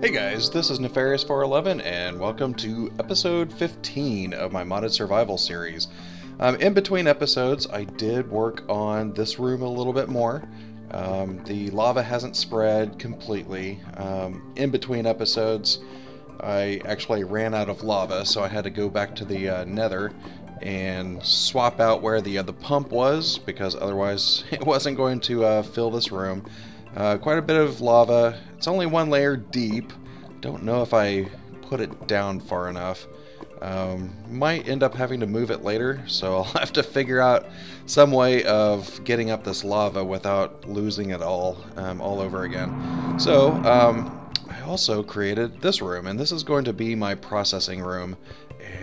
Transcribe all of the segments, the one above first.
Hey guys, this is Nefarious411 and welcome to episode 15 of my modded survival series. In between episodes, I did work on this room a little bit more. The lava hasn't spread completely. In between episodes, I actually ran out of lava, so I had to go back to the nether and swap out where the pump was, because otherwise it wasn't going to fill this room. Quite a bit of lava. It's only one layer deep. Don't know if I put it down far enough. Might end up having to move it later, so I'll have to figure out some way of getting up this lava without losing it all over again. So I also created this room, and this is going to be my processing room.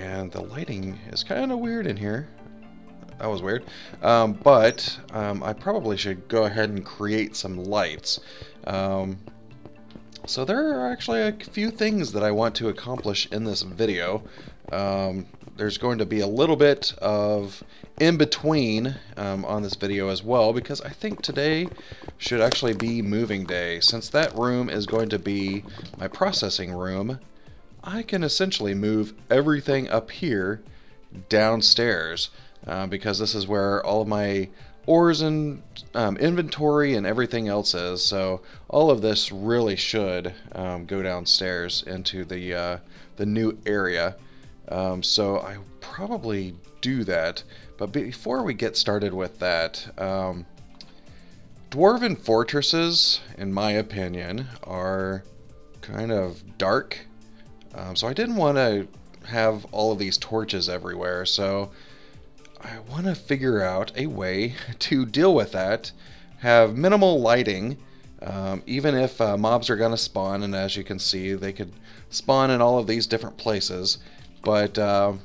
And the lighting is kind of weird in here. That was weird. But I probably should go ahead and create some lights. So there are actually a few things that I want to accomplish in this video. There's going to be a little bit of in-between on this video as well, because I think today should actually be moving day. Since that room is going to be my processing room, I can essentially move everything up here downstairs. Because this is where all of my ores and inventory and everything else is. So all of this really should go downstairs into the new area. So I probably do that. But before we get started with that, dwarven fortresses, in my opinion, are kind of dark. So I didn't want to have all of these torches everywhere. So I want to figure out a way to deal with that, have minimal lighting, even if mobs are going to spawn, and as you can see, they could spawn in all of these different places, but I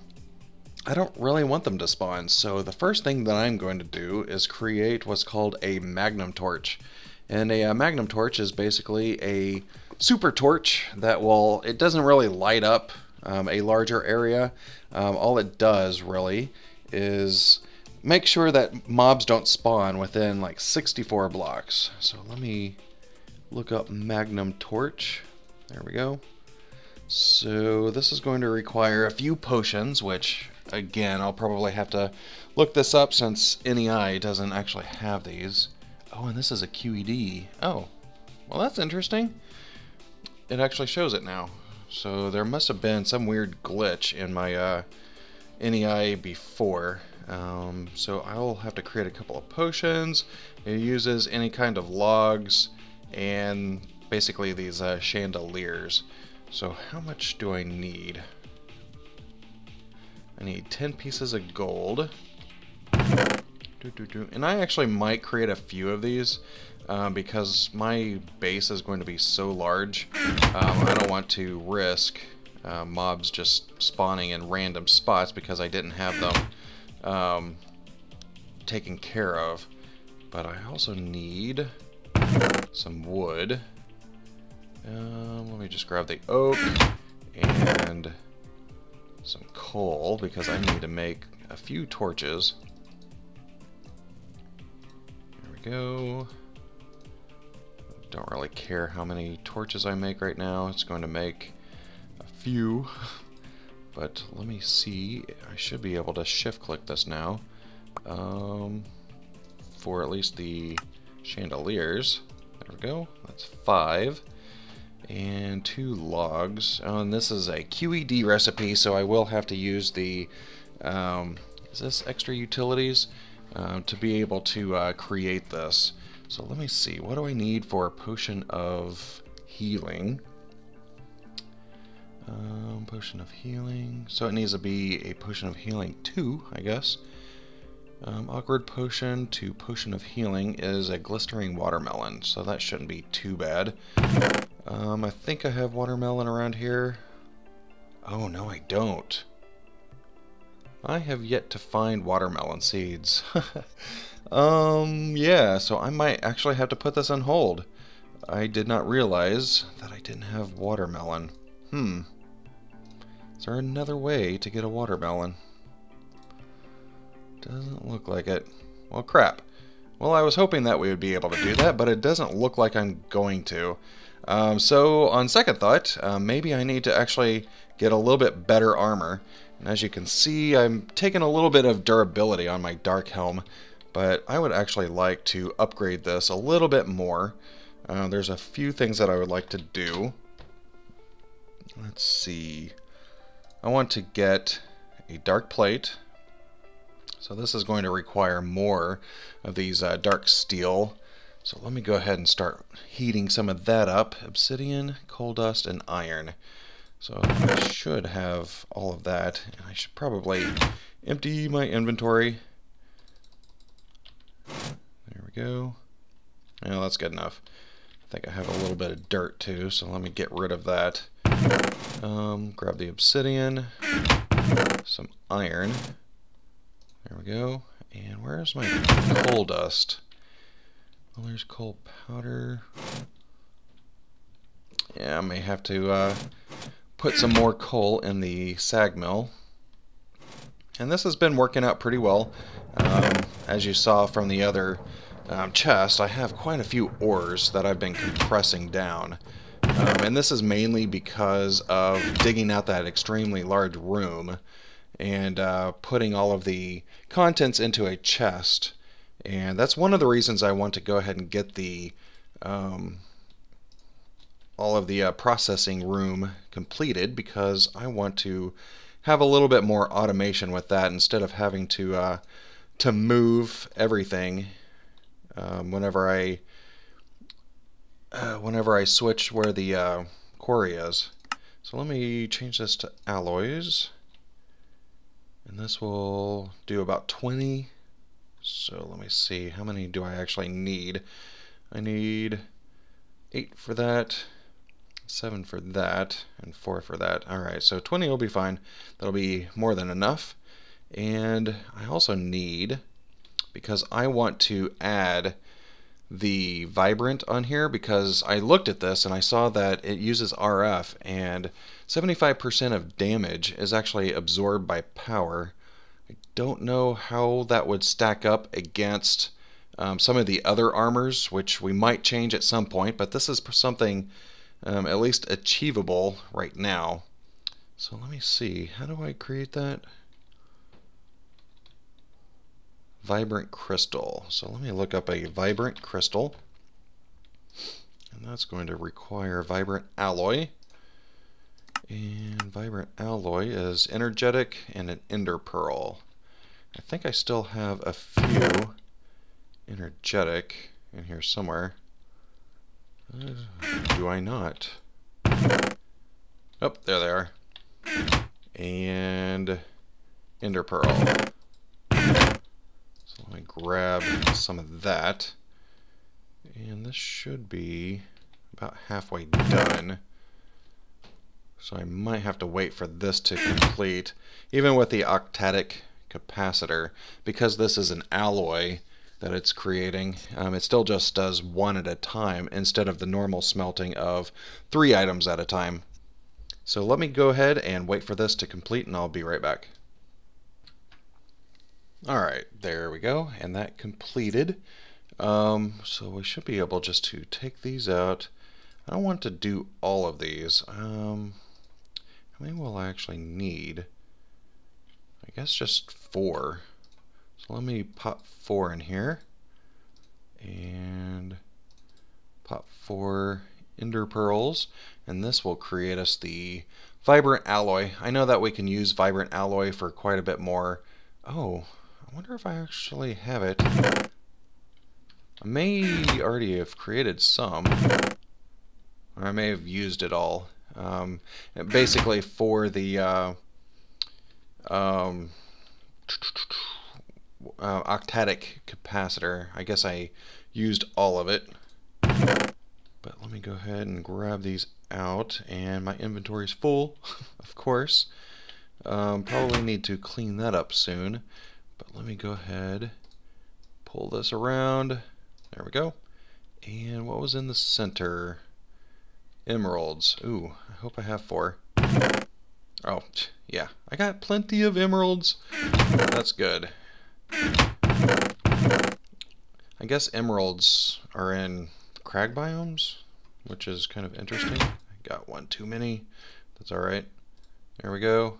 don't really want them to spawn. So the first thing that I'm going to do is create what's called a magnum torch. And a magnum torch is basically a super torch that it doesn't really light up a larger area. All it does really is make sure that mobs don't spawn within like 64 blocks. So let me look up magnum torch. There we go. So this is going to require a few potions, which again I'll probably have to look this up since NEI doesn't actually have these. Oh, and this is a QED. Oh, well, that's interesting. It actually shows it now. So there must have been some weird glitch in my NEI before. So I'll have to create a couple of potions. It uses any kind of logs and basically these chandeliers. So how much do I need? I need 10 pieces of gold. And I actually might create a few of these because my base is going to be so large. I don't want to risk mobs just spawning in random spots because I didn't have them taken care of. But I also need some wood. Let me just grab the oak and some coal because I need to make a few torches. There we go. Don't really care how many torches I make right now. It's going to make few, but let me see. I should be able to shift click this now for at least the chandeliers. There we go. That's 5 and 2 logs. Oh, and this is a QED recipe, so I will have to use the is this extra utilities to be able to create this. So let me see, what do I need for a potion of healing? Potion of healing. So it needs to be a potion of healing 2, I guess. Awkward potion to potion of healing is a glistering watermelon, so that shouldn't be too bad. I think I have watermelon around here. Oh, no, I don't. I have yet to find watermelon seeds. Yeah, so I might actually have to put this on hold. I did not realize that I didn't have watermelon. Is there another way to get a watermelon? Doesn't look like it. Well, crap. Well, I was hoping that we would be able to do that, but it doesn't look like I'm going to. So on second thought, maybe I need to actually get a little bit better armor. And as you can see, I'm taking a little bit of durability on my dark helm, but I would actually like to upgrade this a little bit more. There's a few things that I would like to do. Let's see. I want to get a dark plate. So this is going to require more of these dark steel. So let me go ahead and start heating some of that up. Obsidian, coal dust, and iron. So I should have all of that. And I should probably empty my inventory. There we go. Well, that's good enough. I think I have a little bit of dirt too, so let me get rid of that. Grab the obsidian, some iron. There we go. And where's my coal dust? Well, there's coal powder. Yeah, I may have to put some more coal in the sag mill. And this has been working out pretty well. As you saw from the other chest, I have quite a few ores that I've been compressing down. And this is mainly because of digging out that extremely large room and putting all of the contents into a chest. And that's one of the reasons I want to go ahead and get the all of the processing room completed, because I want to have a little bit more automation with that instead of having to move everything whenever I switch where the quarry is. So let me change this to alloys, and this will do about 20. So let me see, how many do I actually need? I need 8 for that, 7 for that, and 4 for that. Alright, so 20 will be fine. That'll be more than enough. And I also need, because I want to add the vibrant on here, because I looked at this and I saw that it uses RF, and 75% of damage is actually absorbed by power. I don't know how that would stack up against some of the other armors, which we might change at some point, but this is something at least achievable right now. So let me see, how do I create that? Vibrant crystal. So let me look up a vibrant crystal, and that's going to require vibrant alloy. And vibrant alloy is energetic and an ender pearl. I think I still have a few energetic in here somewhere. Do I not? Oh, there they are. And ender pearl. So let me grab some of that. And this should be about halfway done. So I might have to wait for this to complete, even with the octadic capacitor, because this is an alloy that it's creating. It still just does 1 at a time instead of the normal smelting of 3 items at a time. So let me go ahead and wait for this to complete, and I'll be right back. Alright, there we go, and that completed. So we should be able just to take these out. I don't want to do all of these. How many will I actually need? I guess just 4. So let me pop 4 in here. And pop 4 ender pearls. And this will create us the vibrant alloy. I know that we can use vibrant alloy for quite a bit more. Oh, I wonder if I actually have it. I may already have created some. Or I may have used it all. Basically for the octadic capacitor, I guess I used all of it. But let me go ahead and grab these out, and my inventory is full, of course. Probably need to clean that up soon. But let me go ahead, pull this around. There we go. And what was in the center? Emeralds. Ooh, I hope I have 4. Oh, yeah. I got plenty of emeralds. That's good. I I guess emeralds are in crag biomes, which is kind of interesting. I got one too many. That's alright. There we go.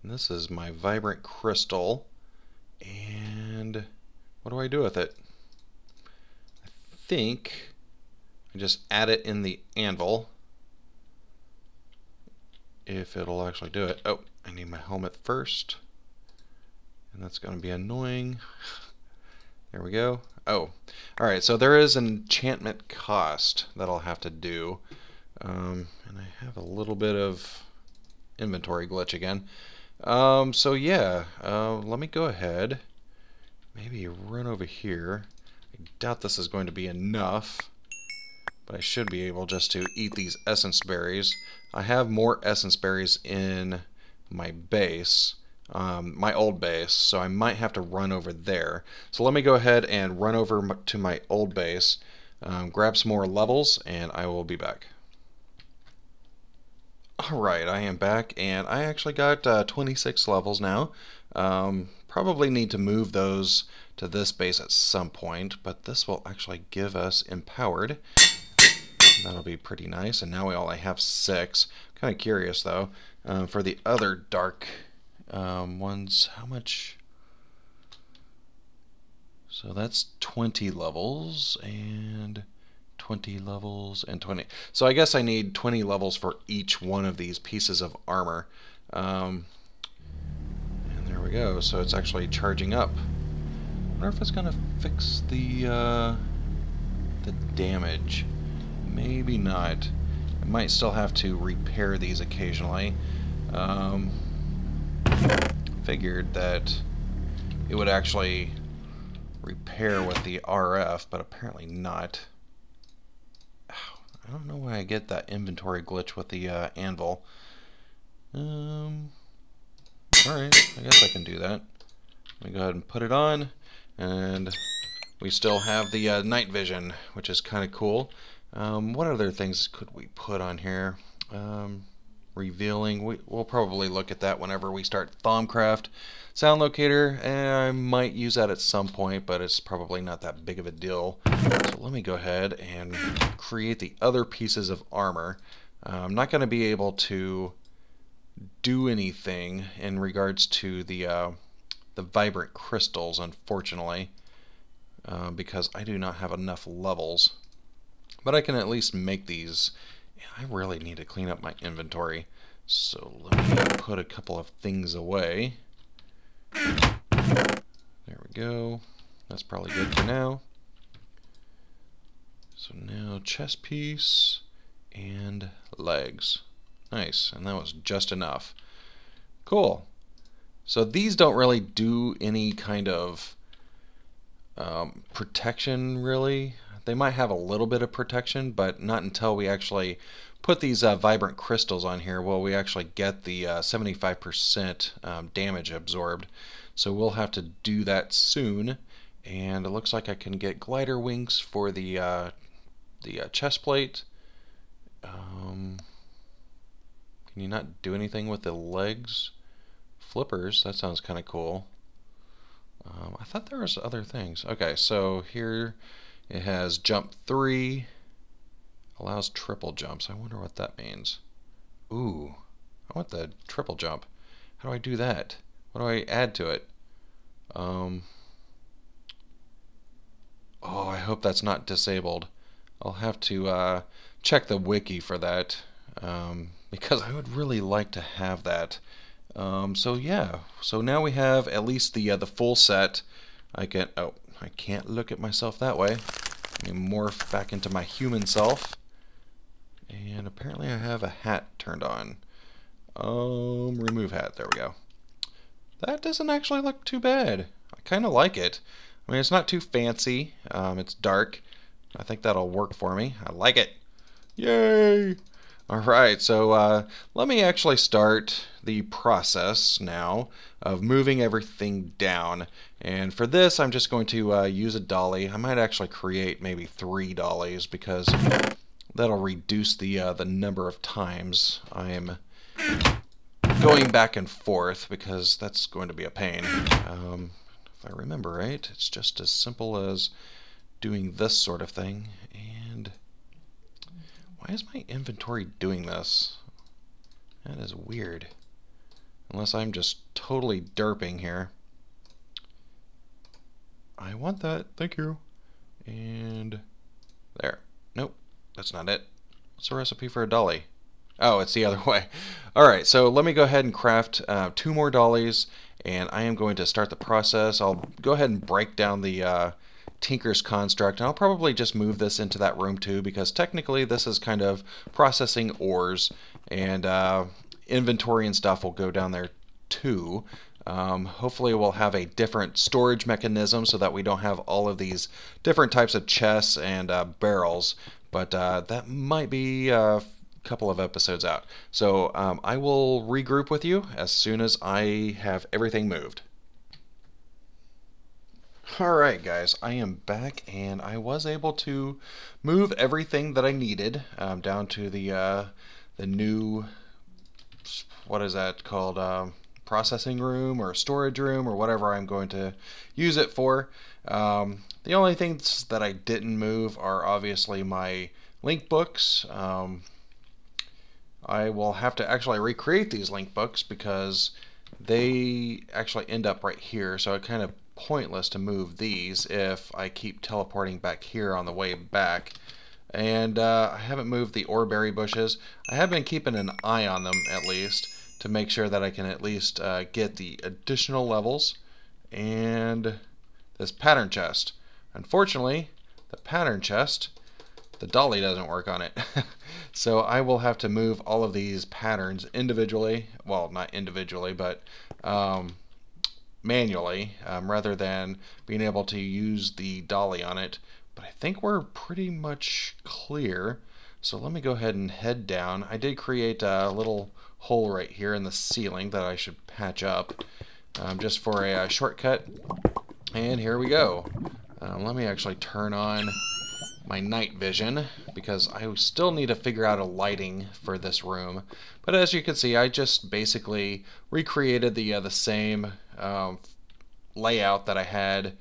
And this is my vibrant crystal. And what do I do with it? I think I just add it in the anvil. If it'll actually do it. Oh, I need my helmet first. And that's going to be annoying. There we go. Oh, alright, so there is an enchantment cost that I'll have to do. And I have a little bit of inventory glitch again. So yeah, let me go ahead. Maybe run over here. I doubt this is going to be enough. But I should be able just to eat these essence berries. I have more essence berries in my base. My old base, so I might have to run over there. So let me go ahead and run over to my old base, grab some more levels, and I will be back. Alright, I am back, and I actually got 26 levels now. Probably need to move those to this base at some point, but this will actually give us empowered. That'll be pretty nice, and now we only have 6. Kind of curious, though, for the other dark ones, how much? So that's 20 levels and 20 levels and 20. So I guess I need 20 levels for each one of these pieces of armor. And there we go. So it's actually charging up. I wonder if it's gonna fix the damage. Maybe not. I might still have to repair these occasionally. Figured that it would actually repair with the RF, but apparently not. I don't know why I get that inventory glitch with the anvil. Alright, I guess I can do that. Let me go ahead and put it on, and we still have the night vision, which is kind of cool. What other things could we put on here? Revealing. We'll probably look at that whenever we start Thaumcraft. Sound locator, I might use that at some point, but it's probably not that big of a deal. So let me go ahead and create the other pieces of armor. I'm not going to be able to do anything in regards to the vibrant crystals, unfortunately, because I do not have enough levels. But I can at least make these. I really need to clean up my inventory, so let me put a couple of things away. There we go. That's probably good for now. So now chest piece and legs. Nice, and that was just enough. Cool. So these don't really do any kind of protection, really. They might have a little bit of protection, but not until we actually put these vibrant crystals on here will we actually get the 75% damage absorbed. So we'll have to do that soon, and it looks like I can get glider wings for the chest plate. Can you not do anything with the legs? Flippers, that sounds kind of cool. I thought there was other things. Okay, so here it has jump 3, allows triple jumps. I wonder what that means. Ooh, I want the triple jump. How do I do that? What do I add to it? Oh, I hope that's not disabled. I'll have to check the wiki for that, because I would really like to have that. So yeah, so now we have at least the full set. I can't look at myself that way. Let me morph back into my human self. And apparently I have a hat turned on. Remove hat, there we go. That doesn't actually look too bad. I kind of like it. I mean, it's not too fancy. It's dark. I think that'll work for me. I like it. Yay! Alright, so let me actually start the process now of moving everything down. And for this, I'm just going to use a dolly. I might actually create maybe 3 dollies because that'll reduce the number of times I'm going back and forth, because that's going to be a pain. If If I remember right, it's just as simple as doing this sort of thing. And why is my inventory doing this? That is weird. Unless I'm just totally derping here. I want that. Thank you. And there. Nope, that's not it. What's the recipe for a dolly? Oh, it's the other way. Alright, so let me go ahead and craft 2 more dollies, and I am going to start the process. I'll go ahead and break down the Tinker's construct, and I'll probably just move this into that room too, because technically this is kind of processing ores, and inventory and stuff will go down there too. Hopefully we'll have a different storage mechanism so that we don't have all of these different types of chests and barrels, but that might be a couple of episodes out. So I will regroup with you as soon as I have everything moved. Alright guys, I am back, and I was able to move everything that I needed down to the new, what is that called, processing room or storage room or whatever I'm going to use it for. The only things that I didn't move are obviously my link books. I will have to actually recreate these link books because they actually end up right here, so it's kind of pointless to move these if I keep teleporting back here on the way back. And I haven't moved the oreberry bushes. I have been keeping an eye on them at least to make sure that I can at least get the additional levels. And this pattern chest. Unfortunately, the pattern chest, the dolly doesn't work on it. So I will have to move all of these patterns individually. Well, not individually, but manually, rather than being able to use the dolly on it. But I think we're pretty much clear. So let me go ahead and head down. I did create a little hole right here in the ceiling that I should patch up just for a shortcut. And here we go. Let me actually turn on my night vision because I still need to figure out a lighting for this room. But as you can see, I just basically recreated the same layout that I had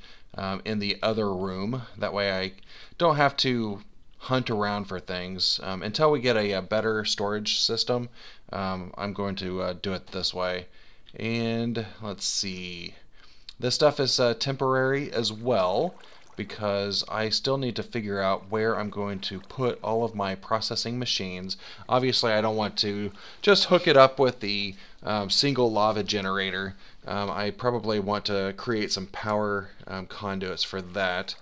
in the other room. That way I don't have to hunt around for things until we get a better storage system. I'm going to do it this way. And let's see, this stuff is temporary as well because I still need to figure out where I'm going to put all of my processing machines. Obviously I don't want to just hook it up with the single lava generator. I probably want to create some power conduits for that.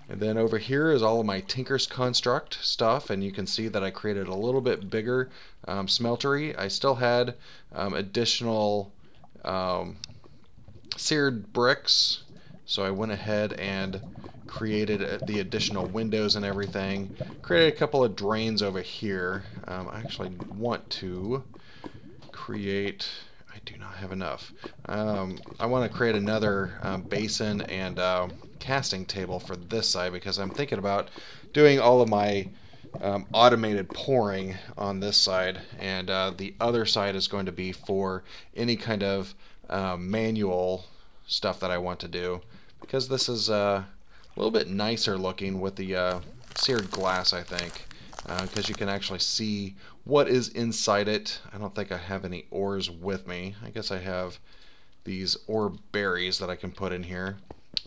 And then over here is all of my Tinker's Construct stuff, and you can see that I created a little bit bigger smeltery. I still had additional seared bricks, so I went ahead and created the additional windows and everything. Created a couple of drains over here. I actually want to create, I do not have enough. I want to create another basin and casting table for this side because I'm thinking about doing all of my automated pouring on this side, and the other side is going to be for any kind of manual stuff that I want to do, because this is a little bit nicer looking with the seared glass, I think, because you can actually see what is inside it. I don't think I have any ores with me. I guess I have these ore berries that I can put in here,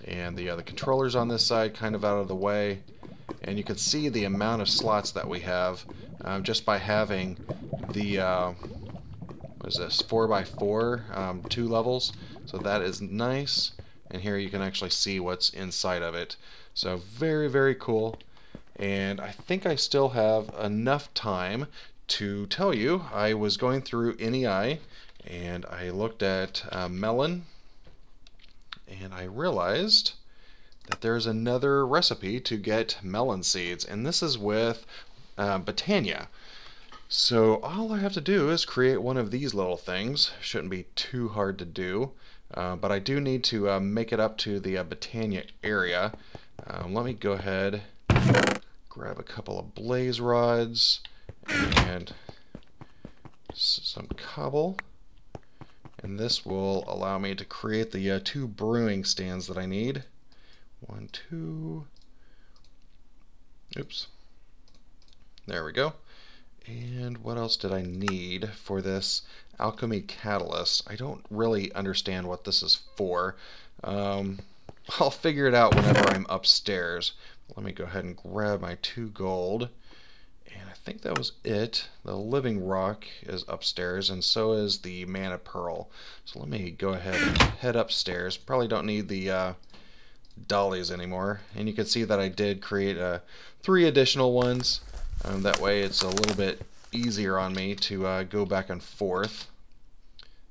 and the controllers on this side kind of out of the way, and you can see the amount of slots that we have just by having the what is this, 4x4 2 levels. So that is nice, and here you can actually see what's inside of it. So very, very cool. And I think I still have enough time to tell you, I was going through NEI and I looked at melon, and I realized that there's another recipe to get melon seeds, and this is with Botania. So all I have to do is create one of these little things. Shouldn't be too hard to do, but I do need to make it up to the Botania area. Let me go ahead, grab a couple of blaze rods and some cobble. And this will allow me to create the 2 brewing stands that I need. 1, 2. Oops. There we go. And what else did I need for this alchemy catalyst? I don't really understand what this is for. I'll figure it out whenever I'm upstairs. Let me go ahead and grab my 2 gold. And I think that was it. The living rock is upstairs, and so is the mana pearl. So let me go ahead and head upstairs. Probably don't need the dollies anymore. And you can see that I did create 3 additional ones. That way it's a little bit easier on me to go back and forth.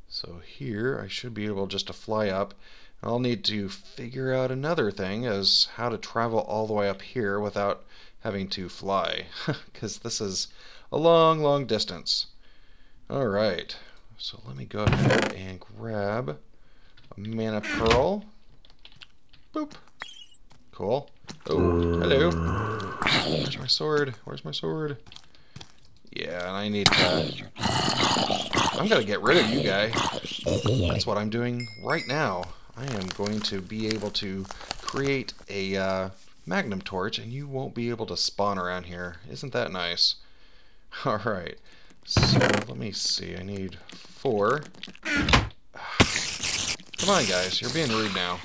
So here I should be able just to fly up. I'll need to figure out another thing as how to travel all the way up here without having to fly, because this is a long distance. Alright, so let me go ahead and grab a mana pearl. Boop. Cool. Oh, hello. Where's my sword? Where's my sword? Yeah, and I need to... I'm gonna get rid of you guy. That's what I'm doing right now. I am going to be able to create a magnum torch, and you won't be able to spawn around here. Isn't that nice? Alright, so let me see. I need 4. Come on, guys. You're being rude now.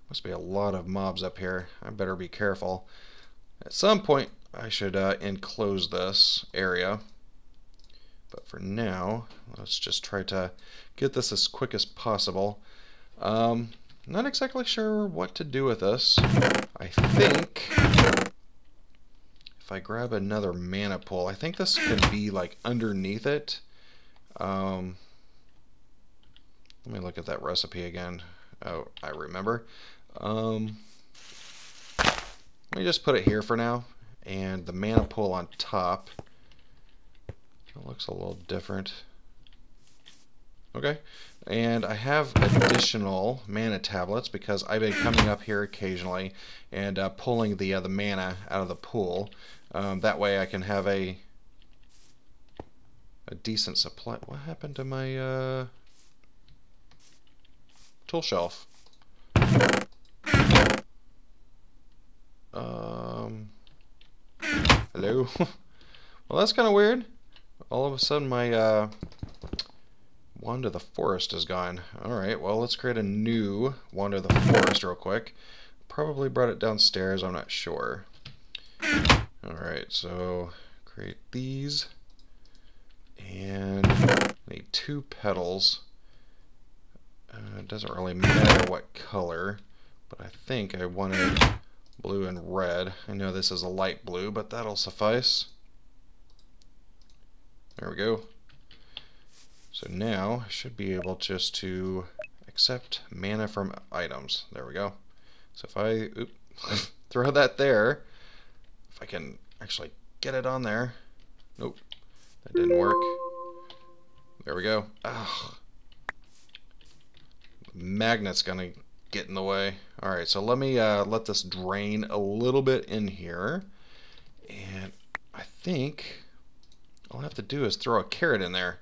Must be a lot of mobs up here. I better be careful. At some point, I should enclose this area. But for now, let's just try to get this as quick as possible. Not exactly sure what to do with this. I think if I grab another mana pool, I think this can be like underneath it. Let me look at that recipe again. Oh, I remember. Let me just put it here for now, and the mana pool on top. It looks a little different. Okay, and I have additional mana tablets because I've been coming up here occasionally and pulling the mana out of the pool. That way I can have a decent supply. What happened to my tool shelf? Hello? Well, that's kind of weird. All of a sudden my Wand of the Forest is gone. Alright, well, let's create a new Wand of the Forest real quick. Probably brought it downstairs, I'm not sure. Alright, so create these. And I need 2 petals. It doesn't really matter what color, but I think I wanted blue and red. I know this is a light blue, but that'll suffice. There we go. So now I should be able just to accept mana from items. There we go. So if I throw that there, if I can actually get it on there. Nope, that didn't work. There we go. Ugh. Magnet's gonna get in the way. Alright, so let me let this drain a little bit in here. And I think all I have to do is throw a carrot in there.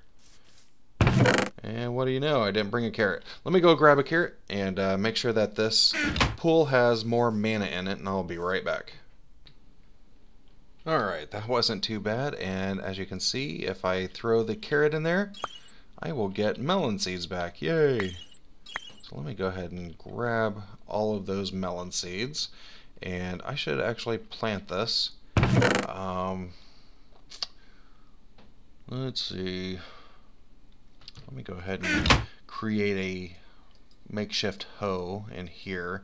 And what do you know? I didn't bring a carrot. Let me go grab a carrot and make sure that this pool has more mana in it, and I'll be right back. Alright, that wasn't too bad, and as you can see, if I throw the carrot in there, I will get melon seeds back. Yay! So let me go ahead and grab all of those melon seeds, and I should actually plant this. Let's see. Let me go ahead and create a makeshift hoe in here.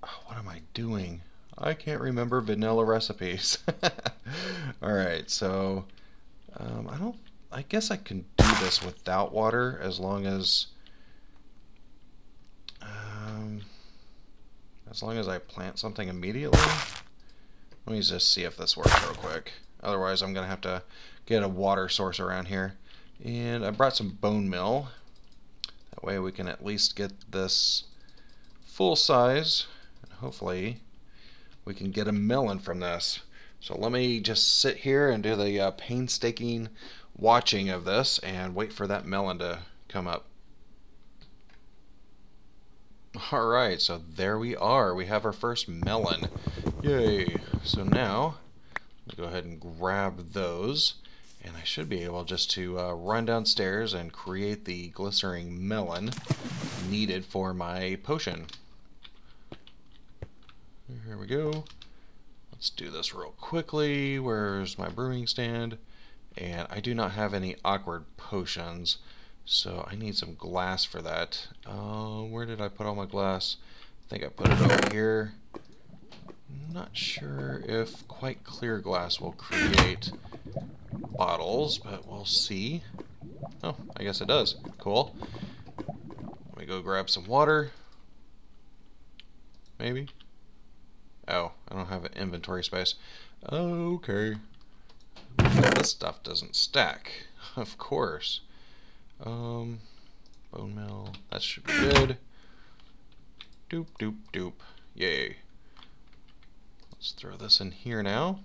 Oh, what am I doing? I can't remember vanilla recipes. Alright, so I guess I can do this without water as long as I plant something immediately. Let me just see if this works real quick. Otherwise I'm gonna have to get a water source around here. And I brought some bone meal. That way we can at least get this full size. And hopefully we can get a melon from this. So let me just sit here and do the painstaking watching of this and wait for that melon to come up? Alright, so there we are. We have our first melon. Yay! So now, I'll go ahead and grab those, and I should be able just to run downstairs and create the glycerine melon needed for my potion. Here we go. Let's do this real quickly. Where's my brewing stand? And I do not have any awkward potions, so I need some glass for that. Where did I put all my glass? I think I put it over here. Not sure if quite clear glass will create bottles, but we'll see. Oh, I guess it does. Cool. Let me go grab some water. Maybe. Oh, I don't have an inventory space. Okay. This stuff doesn't stack. Of course. Bone meal. That should be good. Doop, doop, doop. Yay. Let's throw this in here now.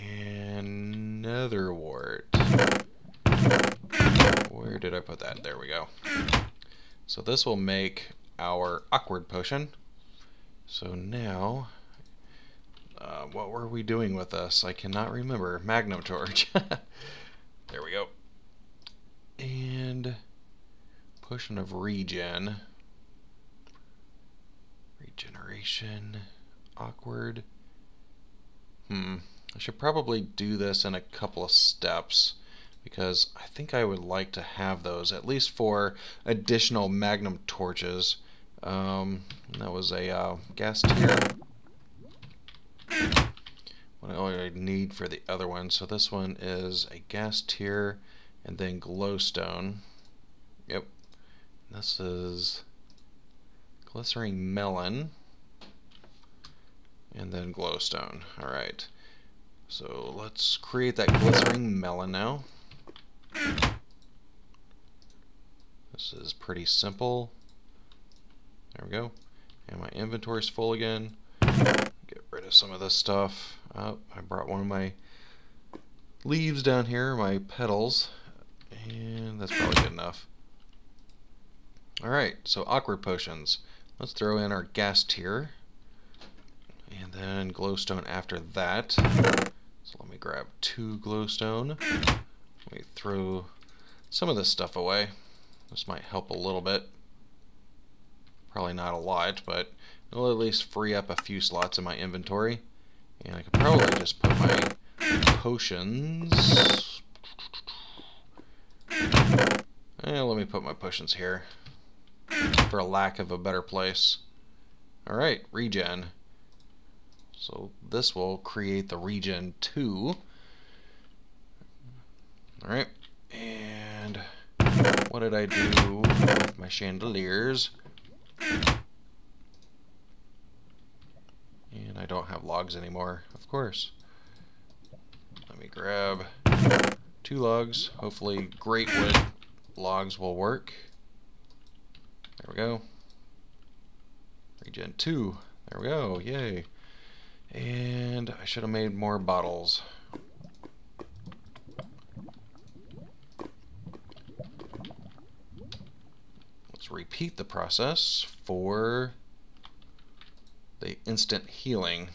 And nether wart. Where did I put that? There we go. So this will make our awkward potion. So now, what were we doing with this? I cannot remember. Magnum torch. There we go. And potion of regeneration. Awkward. I should probably do this in a couple of steps, because I think I would like to have those, at least for additional magnum torches. That was a gas tier. What do I need for the other one? So this one is a gas tier and then glowstone. Yep. This is glycerine melon and then glowstone. Alright. So let's create that glycerine melon now. This is pretty simple. There we go. And my inventory's full again. Get rid of some of this stuff. Oh, I brought one of my leaves down here, my petals, and that's probably good enough. Alright, so awkward potions. Let's throw in our gas tier, and then glowstone after that. So let me grab 2 glowstone. Let me throw some of this stuff away. This might help a little bit. Probably not a lot, but it'll at least free up a few slots in my inventory. And I could probably just put my potions. Let me put my potions here, for a lack of a better place. Alright, regen. So this will create the regen 2. Alright, and what did I do with my chandeliers? And I don't have logs anymore, of course. Let me grab 2 logs. Hopefully great wood logs will work. There we go. Regen 2. There we go. Yay. And I should have made more bottles. Let's repeat the process for the instant healing.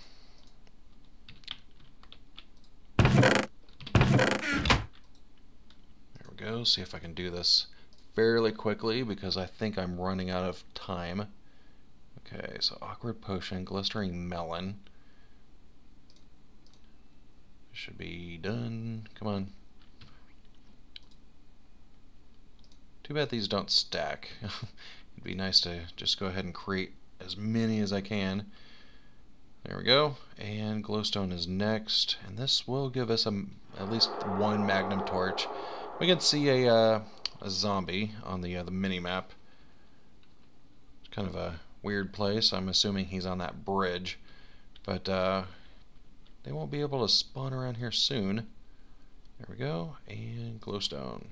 There we go. See if I can do this fairly quickly, because I think I'm running out of time. Okay, so awkward potion, glycerine melon. Should be done. Come on. Too bad these don't stack. It'd be nice to just go ahead and create as many as I can. There we go. And glowstone is next, and this will give us at least 1 magnum torch. We can see a zombie on the mini map. It's kind of a weird place. I'm assuming he's on that bridge, but they won't be able to spawn around here soon. There we go. And glowstone.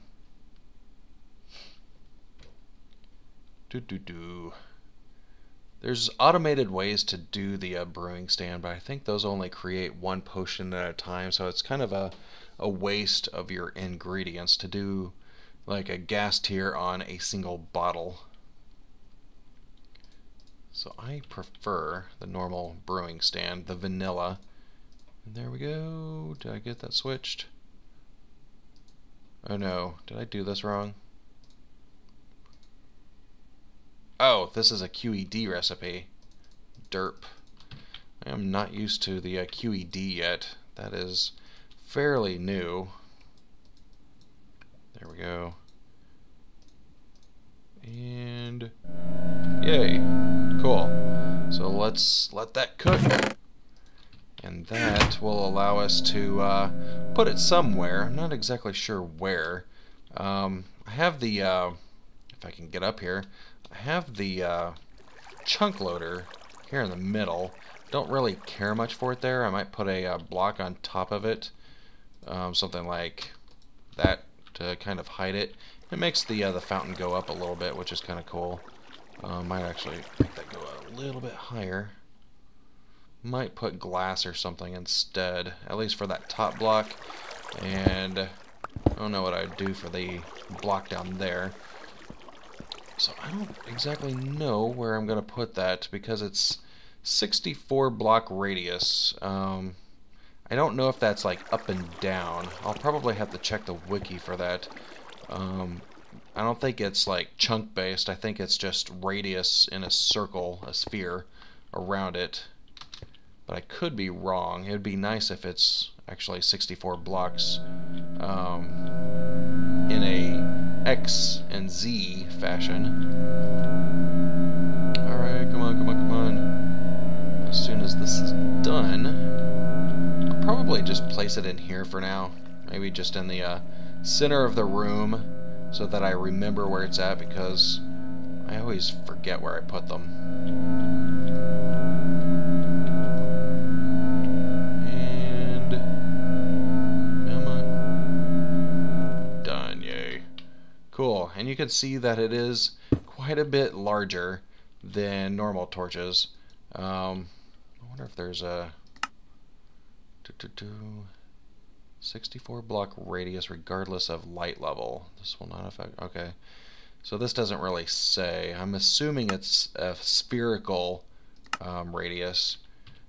There's automated ways to do the brewing stand, but I think those only create 1 potion at a time, so it's kind of a waste of your ingredients to do like a gas tier on a single bottle. So I prefer the normal brewing stand, the vanilla. And there we go. Did I get that switched? Oh no, did I do this wrong? Oh, this is a QED recipe. Derp. I am not used to the QED yet. That is fairly new. There we go. And yay. Cool. So let's let that cook. And that will allow us to put it somewhere. I'm not exactly sure where. I have the, if I can get up here, I have the chunk loader here in the middle. Don't really care much for it there. I might put a block on top of it. Something like that to kind of hide it. It makes the fountain go up a little bit, which is kind of cool. Might actually make that go a little bit higher. Might put glass or something instead, at least for that top block. And I don't know what I'd do for the block down there. So I don't exactly know where I'm going to put that because it's 64 block radius. I don't know if that's like up and down. I'll probably have to check the wiki for that. I don't think it's like chunk based. I think it's just radius in a circle, a sphere around it. But I could be wrong. It would be nice if it's actually 64 blocks in a X and Z fashion. Alright, come on, come on, come on. As soon as this is done, I'll probably just place it in here for now. Maybe just in the center of the room so that I remember where it's at, because I always forget where I put them. And come on. Done, yay. Cool, and you can see that it is quite a bit larger than normal torches. I wonder if there's a 64 block radius regardless of light level. This will not affect. Okay, so this doesn't really say. I'm assuming it's a spherical radius.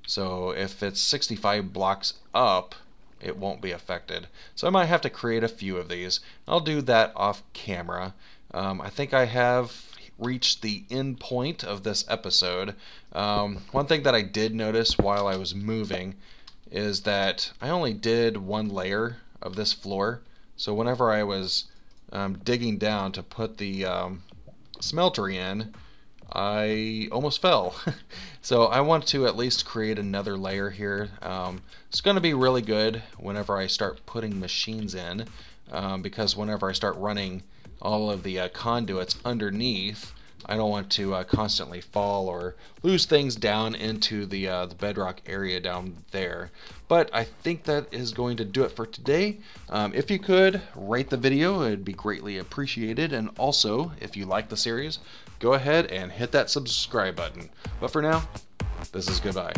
So if it's 65 blocks up, it won't be affected. So I might have to create a few of these. I'll do that off camera. I think I have reached the end point of this episode. One thing that I did notice while I was moving is that I only did one layer of this floor. So whenever I was digging down to put the smeltery in, I almost fell. So I want to at least create another layer here. It's going to be really good whenever I start putting machines in, because whenever I start running all of the conduits underneath, I don't want to constantly fall or lose things down into the bedrock area down there. But I think that is going to do it for today. If you could rate the video, it would be greatly appreciated. And also, if you like the series, go ahead and hit that subscribe button. But for now, this is goodbye.